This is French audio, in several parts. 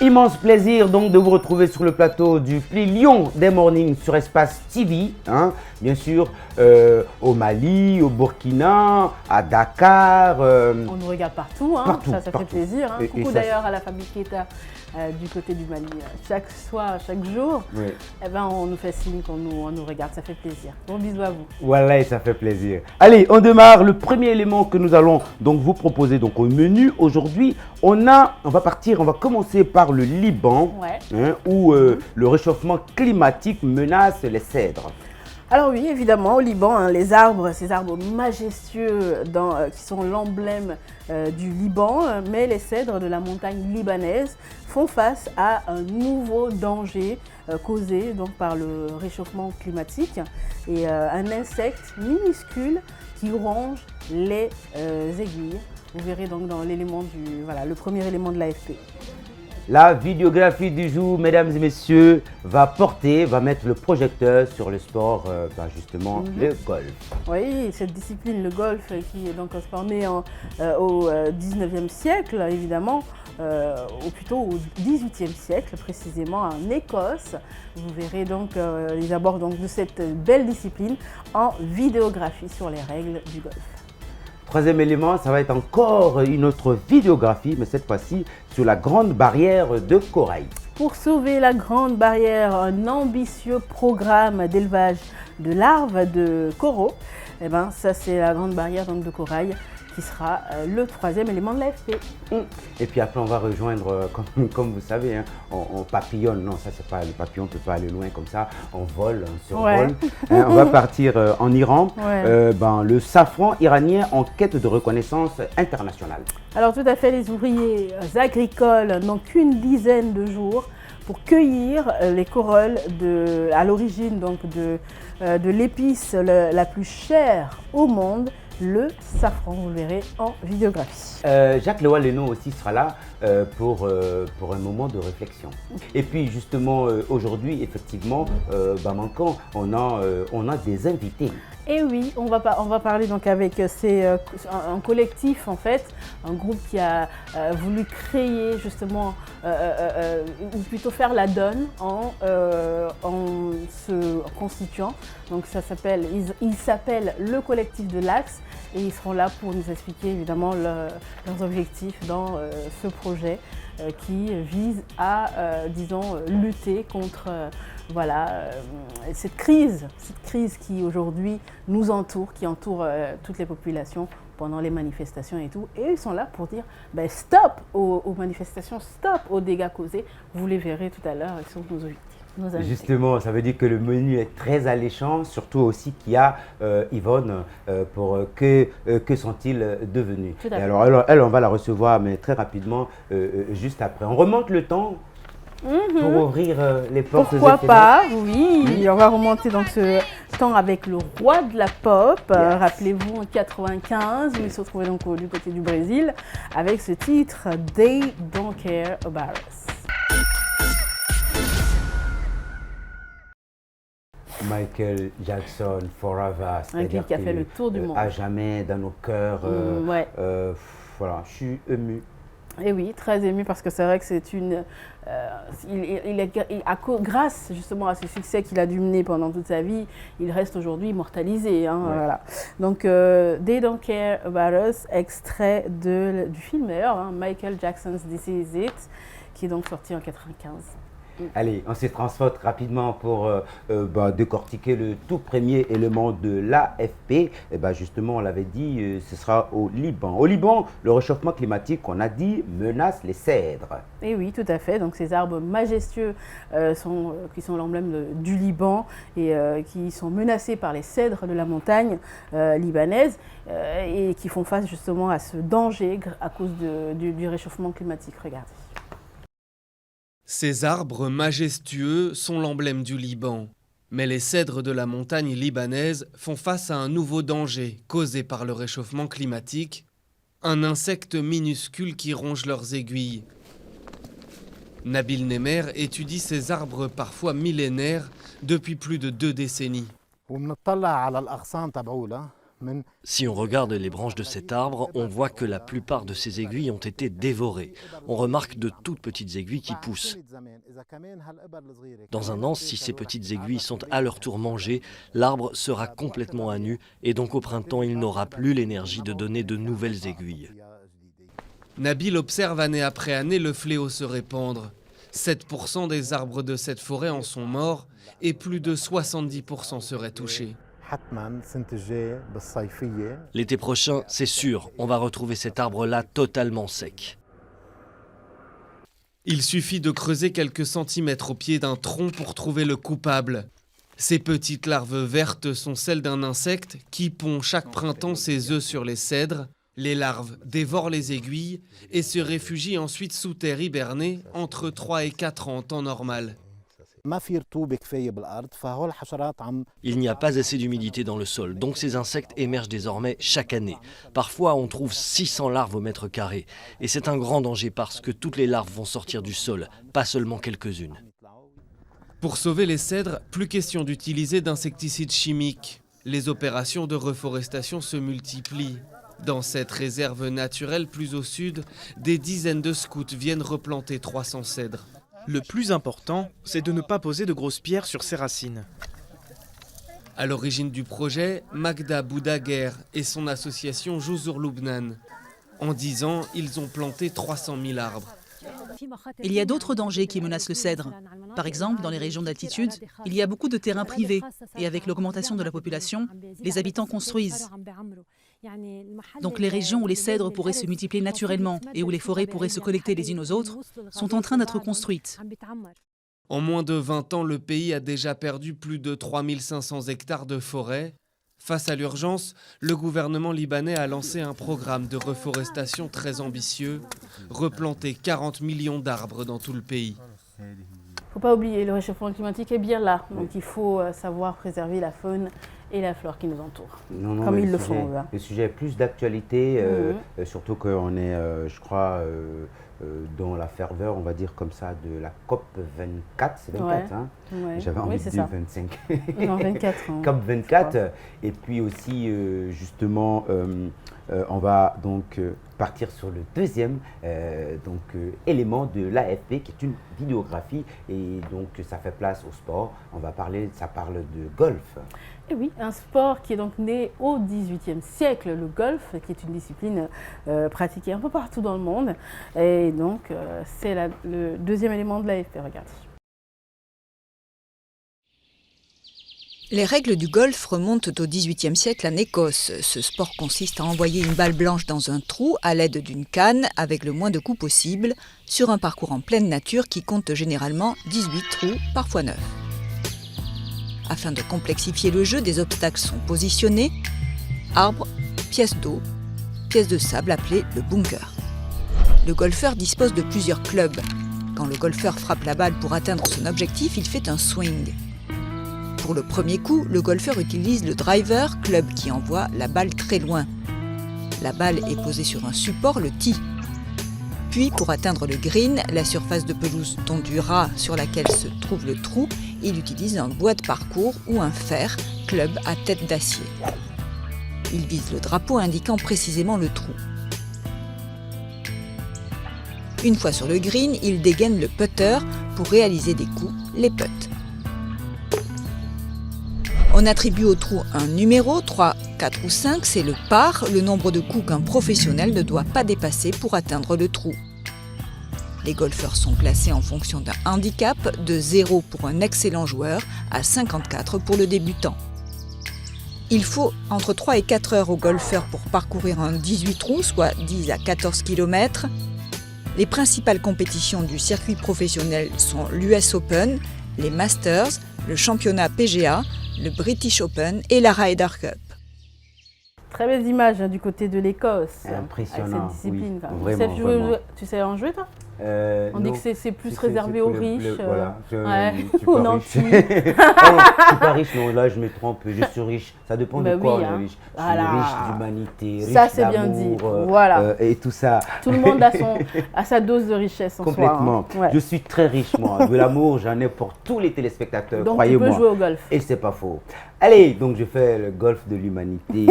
Immense plaisir donc de vous retrouver sur le plateau du Pli Lyon des Mornings sur Espace TV, hein, bien sûr au Mali, au Burkina, à Dakar. On nous regarde partout, hein, partout, ça partout. fait plaisir. Hein. Coucou ça, d'ailleurs à la famille Keita du côté du Mali. Chaque soir, chaque jour, oui. eh ben, on nous fait signe qu'on nous regarde, ça fait plaisir. Bon bisous à vous. Voilà, et ça fait plaisir. Allez, on démarre. Le premier élément que nous allons donc vous proposer donc au menu aujourd'hui, on va commencer par le Liban, Ouais. hein, où le réchauffement climatique menace les cèdres. Alors oui, évidemment, au Liban, hein, ces arbres majestueux qui sont l'emblème du Liban, mais les cèdres de la montagne libanaise font face à un nouveau danger causé donc, par le réchauffement climatique et un insecte minuscule qui ronge les aiguilles. Vous verrez donc dans le premier élément de l'AFP. La vidéographie du jour, mesdames et messieurs, va mettre le projecteur sur le sport, justement, le golf. Oui, cette discipline, le golf, qui est donc un sport né au 19e siècle, évidemment, ou plutôt au 18e siècle, précisément en Écosse. Vous verrez donc les abords donc, de cette belle discipline en vidéographie sur les règles du golf. Troisième élément, ça va être encore une autre vidéographie, mais cette fois-ci sur la grande barrière de corail. Pour sauver la grande barrière, un ambitieux programme d'élevage de larves de coraux. Eh ben, ça, c'est la grande barrière donc, de corail qui sera le troisième élément de l'AFP. Et puis après, on va rejoindre, comme vous savez, hein, on papillonne. Non, ça, c'est pas le papillon, on ne peut pas aller loin comme ça. On vole, on survole. Ouais. Hein, on va partir en Iran. Ouais. Le safran iranien en quête de reconnaissance internationale. Alors tout à fait, les ouvriers agricoles n'ont qu'une dizaine de jours pour cueillir les corolles à l'origine donc de l'épice la plus chère au monde, le safran. Vous le verrez en vidéographie. Jacques Lenoir aussi sera là pour un moment de réflexion. Et puis justement aujourd'hui, effectivement, Bamako, on a des invités. Et oui, on va parler donc avec un collectif en fait, un groupe qui a voulu créer justement, ou plutôt faire la donne en se constituant. Donc il s'appelle le collectif de l'Axe et ils seront là pour nous expliquer évidemment leurs objectifs dans ce projet qui vise à, lutter contre cette crise qui aujourd'hui nous entoure, qui entoure toutes les populations pendant les manifestations et tout. Et ils sont là pour dire stop aux manifestations, stop aux dégâts causés. Vous les verrez tout à l'heure, ils sont nos invités. Justement, ça veut dire que le menu est très alléchant, surtout aussi qu'il y a Yvonne, que sont-ils devenus. Et alors, elle, on va la recevoir, mais très rapidement, juste après. On remonte le temps pour ouvrir les portes. Pourquoi pas, oui. On va remonter donc ce temps avec le roi de la pop. Yes. Rappelez-vous, en 95, il se retrouvait donc du côté du Brésil avec ce titre « They Don't Care About Us ». Michael Jackson, Forever, c'est-à-dire qui a fait le tour du monde. À jamais dans nos cœurs. Ouais. Voilà, je suis ému. Et oui, très ému parce que c'est vrai que c'est grâce justement à ce succès qu'il a dû mener pendant toute sa vie, il reste aujourd'hui immortalisé. Hein, ouais. Voilà. Donc, They Don't Care About Us, extrait du film d'ailleurs, hein, Michael Jackson's This Is It, qui est donc sorti en 95. Allez, on se transporte rapidement pour décortiquer le tout premier élément de l'AFP. Et justement, on l'avait dit, ce sera au Liban. Au Liban, le réchauffement climatique, on a dit, menace les cèdres. Et oui, tout à fait. Donc ces arbres majestueux qui sont l'emblème du Liban et qui sont menacés par les cèdres de la montagne libanaise et qui font face justement à ce danger à cause du réchauffement climatique. Regardez. Ces arbres majestueux sont l'emblème du Liban. Mais les cèdres de la montagne libanaise font face à un nouveau danger causé par le réchauffement climatique, un insecte minuscule qui ronge leurs aiguilles. Nabil Nemer étudie ces arbres parfois millénaires depuis plus de 2 décennies. وبنطلع على الأغصان تبعولا Si on regarde les branches de cet arbre, on voit que la plupart de ces aiguilles ont été dévorées. On remarque de toutes petites aiguilles qui poussent. Dans un an, si ces petites aiguilles sont à leur tour mangées, l'arbre sera complètement à nu et donc au printemps, il n'aura plus l'énergie de donner de nouvelles aiguilles. Nabil observe année après année le fléau se répandre. 7% des arbres de cette forêt en sont morts et plus de 70% seraient touchés. L'été prochain, c'est sûr, on va retrouver cet arbre-là totalement sec. Il suffit de creuser quelques centimètres au pied d'un tronc pour trouver le coupable. Ces petites larves vertes sont celles d'un insecte qui pond chaque printemps ses œufs sur les cèdres. Les larves dévorent les aiguilles et se réfugient ensuite sous terre hibernée entre 3 et 4 ans en temps normal. Il n'y a pas assez d'humidité dans le sol, donc ces insectes émergent désormais chaque année. Parfois, on trouve 600 larves au mètre carré. Et c'est un grand danger parce que toutes les larves vont sortir du sol, pas seulement quelques-unes. Pour sauver les cèdres, plus question d'utiliser d'insecticides chimiques. Les opérations de reforestation se multiplient. Dans cette réserve naturelle plus au sud, des dizaines de scouts viennent replanter 300 cèdres. Le plus important, c'est de ne pas poser de grosses pierres sur ses racines. À l'origine du projet, Magda Boudaguer et son association Jouzour Loubnan. En 10 ans, ils ont planté 300 000 arbres. Il y a d'autres dangers qui menacent le cèdre. Par exemple, dans les régions d'altitude, il y a beaucoup de terrains privés et avec l'augmentation de la population, les habitants construisent. Donc les régions où les cèdres pourraient se multiplier naturellement et où les forêts pourraient se connecter les unes aux autres sont en train d'être construites. En moins de 20 ans, le pays a déjà perdu plus de 3500 hectares de forêt. Face à l'urgence, le gouvernement libanais a lancé un programme de reforestation très ambitieux, replanter 40 millions d'arbres dans tout le pays. Il ne faut pas oublier, le réchauffement climatique est bien là, donc il faut savoir préserver la faune et la flore qui nous entourent, comme ils le font. Le sujet est plus d'actualité, surtout qu'on est, je crois, dans la ferveur, on va dire comme ça, de la COP 24, c'est 24, hein J'avais envie de dire 25. Non, 24. Hein. COP 24, et puis aussi, justement, on va donc partir sur le deuxième élément de l'AFP, qui est une vidéographie, et donc ça fait place au sport. On va parler, ça parle de golf. Et oui, un sport qui est donc né au XVIIIe siècle, le golf, qui est une discipline pratiquée un peu partout dans le monde. Et donc, c'est le deuxième élément de l'AFP, regardez. Les règles du golf remontent au XVIIIe siècle en Écosse. Ce sport consiste à envoyer une balle blanche dans un trou à l'aide d'une canne avec le moins de coups possible sur un parcours en pleine nature qui compte généralement 18 trous, parfois 9. Afin de complexifier le jeu, des obstacles sont positionnés, arbres, pièces d'eau, pièces de sable appelées le bunker. Le golfeur dispose de plusieurs clubs. Quand le golfeur frappe la balle pour atteindre son objectif, il fait un swing. Pour le premier coup, le golfeur utilise le driver, club qui envoie la balle très loin. La balle est posée sur un support, le tee. Puis, pour atteindre le green, la surface de pelouse tondura sur laquelle se trouve le trou, il utilise un bois de parcours ou un fer, club à tête d'acier. Il vise le drapeau indiquant précisément le trou. Une fois sur le green, il dégaine le putter pour réaliser des coups, les putts. On attribue au trou un numéro, 3, 4 ou 5, c'est le par, le nombre de coups qu'un professionnel ne doit pas dépasser pour atteindre le trou. Les golfeurs sont classés en fonction d'un handicap, de 0 pour un excellent joueur à 54 pour le débutant. Il faut entre 3 et 4 heures aux golfeurs pour parcourir un 18 trous, soit 10 à 14 km. Les principales compétitions du circuit professionnel sont l'US Open, les Masters, le championnat PGA, le British Open et la Ryder Cup. Très belles images du côté de l'Écosse. Impressionnant, avec cette discipline. Oui, vraiment, Tu sais en jouer, toi? On dit que c'est plus réservé aux riches. Voilà, je suis aux pas riche. nantis. Je suis pas riche, non, là je me trompe, je suis riche. Ça dépend de quoi on est riche. Je suis riche d'humanité, riche ça, c'est bien dit. Voilà. Et tout ça. Tout le monde a sa dose de richesse en complètement. soi. Hein. Je suis très riche, moi. De l'amour, j'en ai pour tous les téléspectateurs, croyez-moi. Donc tu peux jouer au golf. Et c'est pas faux. Allez, donc je fais le golf de l'humanité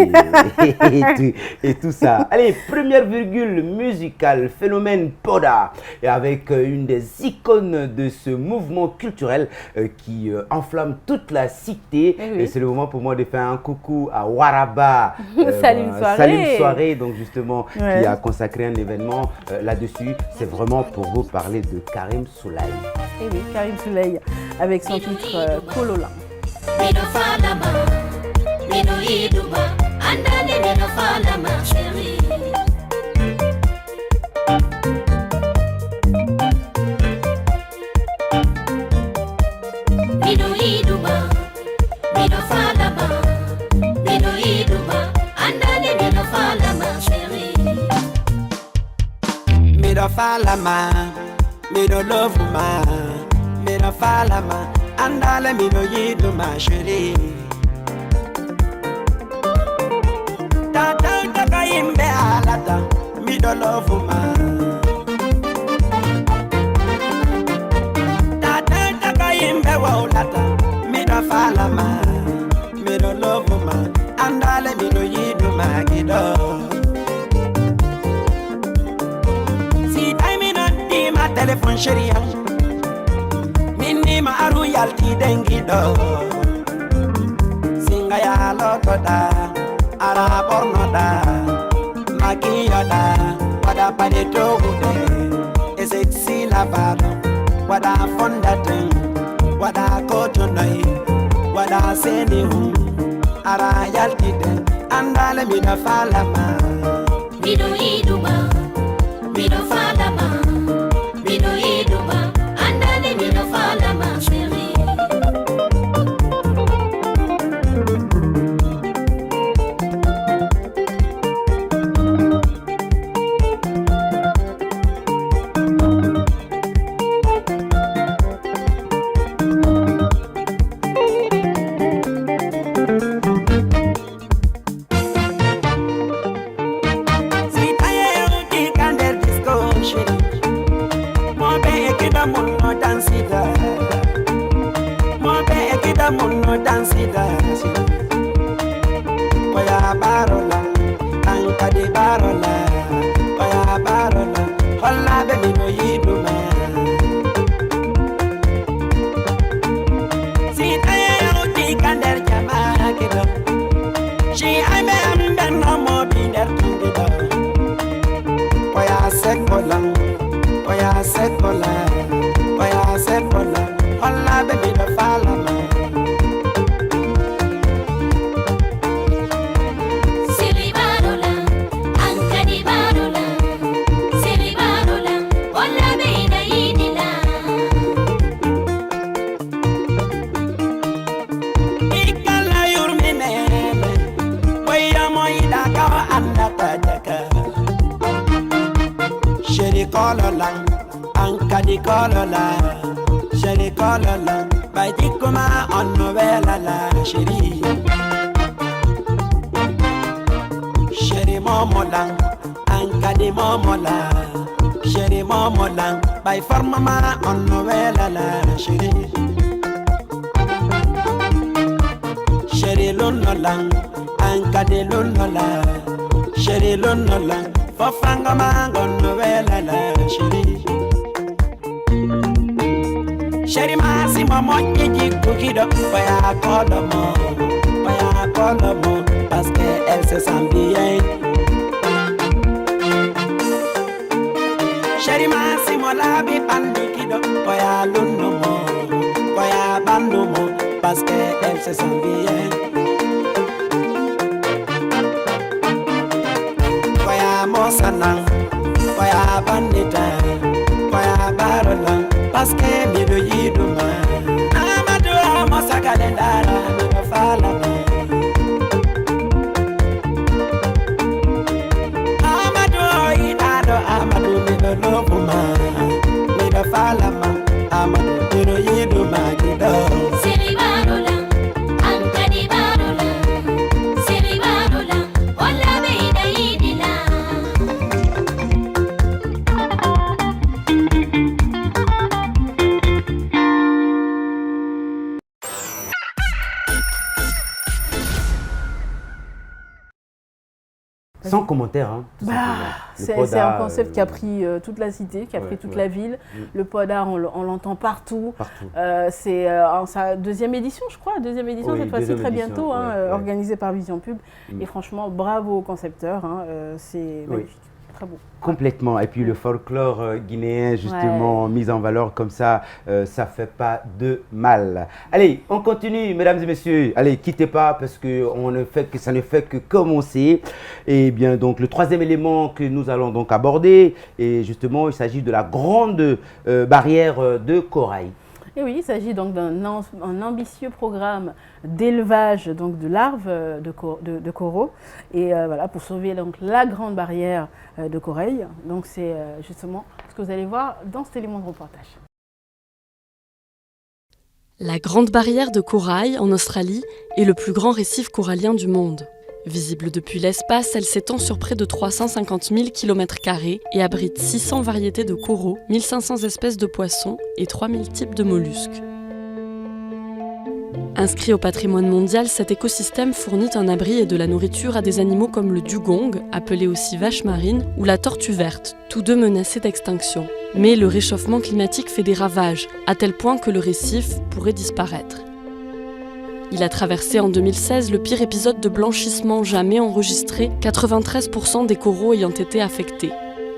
et tout ça. Allez, première virgule musicale, phénomène Poda. Et avec une des icônes de ce mouvement culturel qui enflamme toute la cité. Oui. Et c'est le moment pour moi de faire un coucou à Waraba. Salut soirée. Salut soirée, donc justement, qui a consacré un événement là-dessus. C'est vraiment pour vous parler de Karim Soulaye. Et oui, Karim Soulaye, avec son titre Kolola. Mino falama, mino iduma, andale mino falama, chérie. Mino iduma, mino falama, mino iduma, andale mino falama, chérie. Mino falama, mino love ma, mino falama. Andale mino yidu ma chérie. Tata taka imbe alata mido love ma. Tata taka imbe waulata mido fala ma. Mido love ma. Andale mino yidu ma gido. Si dai mino di ma telephone chérie. Minni ma aru yalti dengi do singa ya loto da ara borno da makiyo da wada pade togu de sexy la bado wada fonda ten wada koto noi wada seni hu ara yalti de andale mi da falama Mido iduma mido falama mido iduma andale mido falama chérie. Amadou, Amadou, me no love ma. falama amadu mino yidu magido Siri barola, ankadi barola, siri barola, ola beida idila. Sans commentaire, hein, tout simplement. Le C'est Poda, un concept qui a pris toute la cité, qui a pris toute la ville. Le Poda, on l'entend partout. C'est en sa deuxième édition, je crois. Deuxième édition, Oui, cette fois-ci, deuxième très édition, bientôt, hein, ouais. organisée par Vision Pub. Et franchement, bravo aux concepteurs. Hein, c'est magnifique. Très beau. Complètement. Et puis le folklore guinéen, justement, mis en valeur comme ça, ça fait pas de mal. Allez, on continue, mesdames et messieurs. Allez, quittez pas parce que ça ne fait que commencer. Et bien, donc, le troisième élément que nous allons donc aborder, et justement, il s'agit de la grande barrière de corail. Et oui, il s'agit donc d'un ambitieux programme d'élevage de larves de coraux et voilà, pour sauver donc la grande barrière de corail. Donc c'est justement ce que vous allez voir dans cet élément de reportage. La Grande Barrière de Corail en Australie est le plus grand récif corallien du monde. Visible depuis l'espace, elle s'étend sur près de 350 000 km² et abrite 600 variétés de coraux, 1500 espèces de poissons et 3000 types de mollusques. Inscrit au patrimoine mondial, cet écosystème fournit un abri et de la nourriture à des animaux comme le dugong, appelé aussi vache marine, ou la tortue verte, tous deux menacés d'extinction. Mais le réchauffement climatique fait des ravages, à tel point que le récif pourrait disparaître. Il a traversé en 2016 le pire épisode de blanchissement jamais enregistré, 93% des coraux ayant été affectés.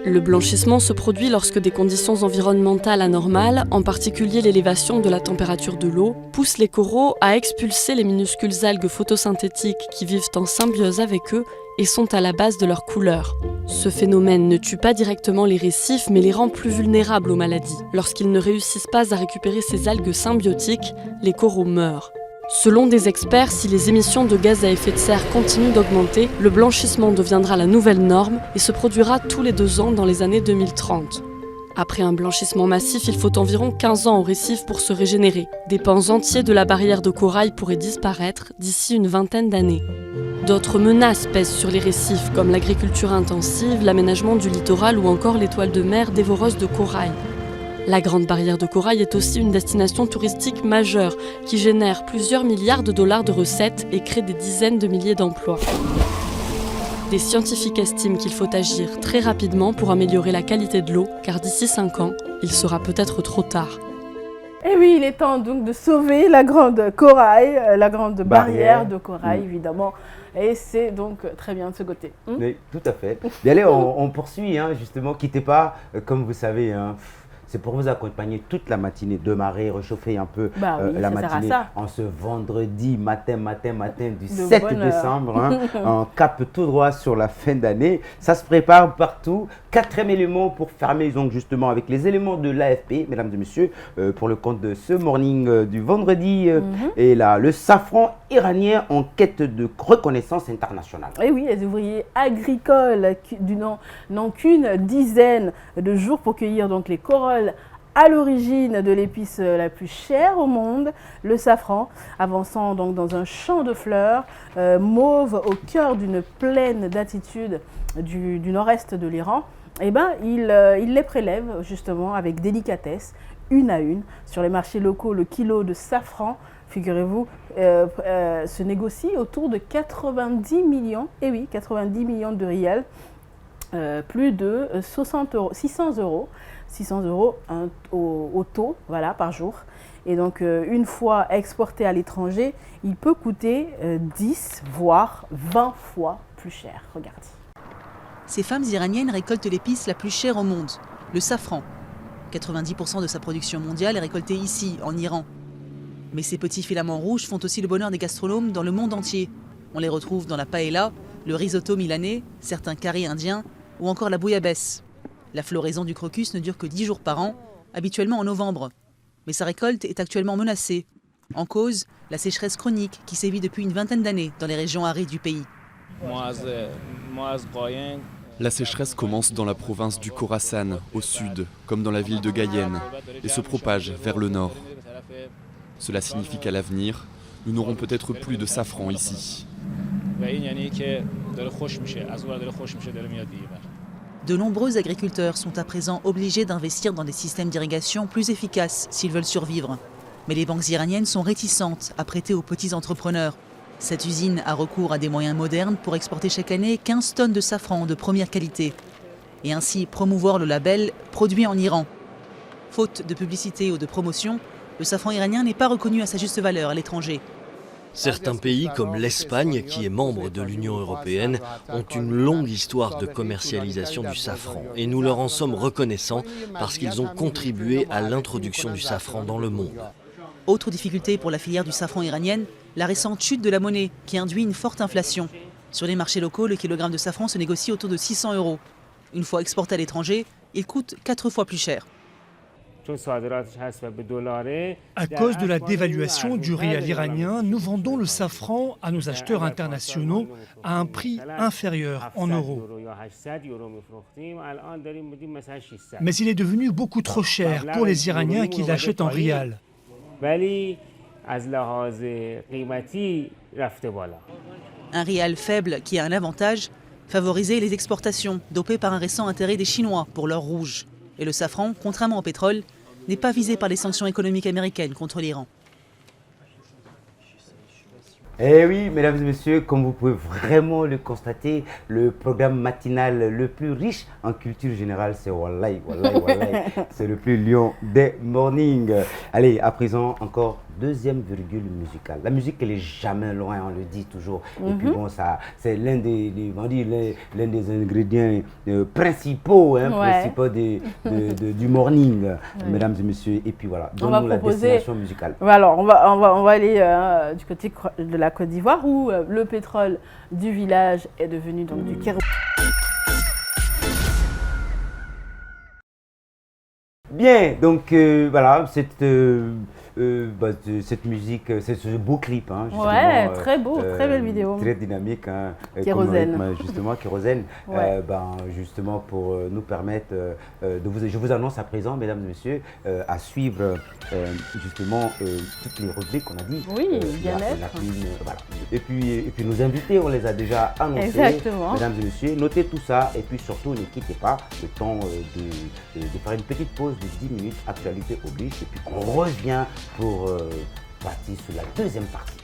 Le blanchissement se produit lorsque des conditions environnementales anormales, en particulier l'élévation de la température de l'eau, poussent les coraux à expulser les minuscules algues photosynthétiques qui vivent en symbiose avec eux et sont à la base de leur couleur. Ce phénomène ne tue pas directement les récifs mais les rend plus vulnérables aux maladies. Lorsqu'ils ne réussissent pas à récupérer ces algues symbiotiques, les coraux meurent. Selon des experts, si les émissions de gaz à effet de serre continuent d'augmenter, le blanchissement deviendra la nouvelle norme et se produira tous les 2 ans dans les années 2030. Après un blanchissement massif, il faut environ 15 ans au récif pour se régénérer. Des pans entiers de la barrière de corail pourraient disparaître d'ici une vingtaine d'années. D'autres menaces pèsent sur les récifs, comme l'agriculture intensive, l'aménagement du littoral ou encore l'étoile de mer dévoreuse de corail. La Grande Barrière de Corail est aussi une destination touristique majeure qui génère plusieurs milliards de dollars de recettes et crée des dizaines de milliers d'emplois. Des scientifiques estiment qu'il faut agir très rapidement pour améliorer la qualité de l'eau, car d'ici 5 ans, il sera peut-être trop tard. Et oui, il est temps donc de sauver la grande corail, la grande barrière de corail, évidemment. Et c'est donc très bien de ce côté. Oui, tout à fait. Et allez, on poursuit, hein, justement. Quittez pas, comme vous savez, hein, c'est pour vous accompagner toute la matinée, démarrer, réchauffer un peu la matinée en ce vendredi matin du 7 décembre. Hein, on capte tout droit sur la fin d'année. Ça se prépare partout. 4e élément pour fermer donc justement avec les éléments de l'AFP, mesdames et messieurs, pour le compte de ce morning du vendredi. Et là, le safran iranien en quête de reconnaissance internationale. Et oui, les ouvriers agricoles n'ont qu'une dizaine de jours pour cueillir donc les corolles à l'origine de l'épice la plus chère au monde, le safran, avançant donc dans un champ de fleurs mauve au cœur d'une plaine d'altitude du nord-est de l'Iran. Eh ben, il les prélève justement avec délicatesse, une à une. Sur les marchés locaux, le kilo de safran, figurez-vous, se négocie autour de 90 millions, et oui, 90 millions de rials, plus de 600 euros au taux, voilà, par jour. Et donc, une fois exporté à l'étranger, il peut coûter 10, voire 20 fois plus cher. Regardez. Ces femmes iraniennes récoltent l'épice la plus chère au monde, le safran. 90% de sa production mondiale est récoltée ici, en Iran. Mais ces petits filaments rouges font aussi le bonheur des gastronomes dans le monde entier. On les retrouve dans la paella, le risotto milanais, certains currys indiens ou encore la bouillabaisse. La floraison du crocus ne dure que 10 jours par an, habituellement en novembre. Mais sa récolte est actuellement menacée. En cause, la sécheresse chronique qui sévit depuis une vingtaine d'années dans les régions arides du pays. La sécheresse commence dans la province du Khorasan, au sud, comme dans la ville de Gayenne, et se propage vers le nord. Cela signifie qu'à l'avenir, nous n'aurons peut-être plus de safran ici. De nombreux agriculteurs sont à présent obligés d'investir dans des systèmes d'irrigation plus efficaces s'ils veulent survivre. Mais les banques iraniennes sont réticentes à prêter aux petits entrepreneurs. Cette usine a recours à des moyens modernes pour exporter chaque année 15 tonnes de safran de première qualité et ainsi promouvoir le label « Produit en Iran ». Faute de publicité ou de promotion, le safran iranien n'est pas reconnu à sa juste valeur à l'étranger. Certains pays comme l'Espagne, qui est membre de l'Union européenne, ont une longue histoire de commercialisation du safran et nous leur en sommes reconnaissants parce qu'ils ont contribué à l'introduction du safran dans le monde. Autre difficulté pour la filière du safran iranienne, la récente chute de la monnaie qui induit une forte inflation. Sur les marchés locaux, le kilogramme de safran se négocie autour de 600 €. Une fois exporté à l'étranger, il coûte 4 fois plus cher. À cause de la dévaluation du rial iranien, nous vendons le safran à nos acheteurs internationaux à un prix inférieur en euros. Mais il est devenu beaucoup trop cher pour les Iraniens qui l'achètent en rial. Un rial faible qui a un avantage, favoriser les exportations, dopées par un récent intérêt des Chinois pour l'or rouge. Et le safran, contrairement au pétrole, n'est pas visé par les sanctions économiques américaines contre l'Iran. Eh oui, mesdames et messieurs, comme vous pouvez vraiment le constater, le programme matinal le plus riche en culture générale, c'est Wallahi, Wallahi, Wallahi. C'est le plus lion des mornings. Allez, à présent, encore deuxième virgule musicale. La musique, elle est jamais loin, on le dit toujours. Et puis bon, ça, c'est l'un des ingrédients principaux, principaux du morning, mesdames et messieurs. Et puis voilà, donne-nous la destination musicale. Alors, on va aller du côté de la Côte d'Ivoire où le pétrole du village est devenu donc du kérosène. Bien, donc voilà, cette musique, c'est ce beau clip. Hein, ouais, très beau, très belle vidéo. Très dynamique. Hein, Kérosène. Justement, Kérosène. Justement, pour nous permettre je vous annonce à présent, mesdames et messieurs, à suivre justement toutes les rubriques qu'on a dit. Oui, bien-être. Voilà. Et puis nos invités, on les a déjà annoncés. Exactement. Mesdames et messieurs, notez tout ça. Et puis surtout, ne quittez pas le temps de faire une petite pause de 10 minutes, actualité oblige. Et puis on revient pour partir sur la deuxième partie.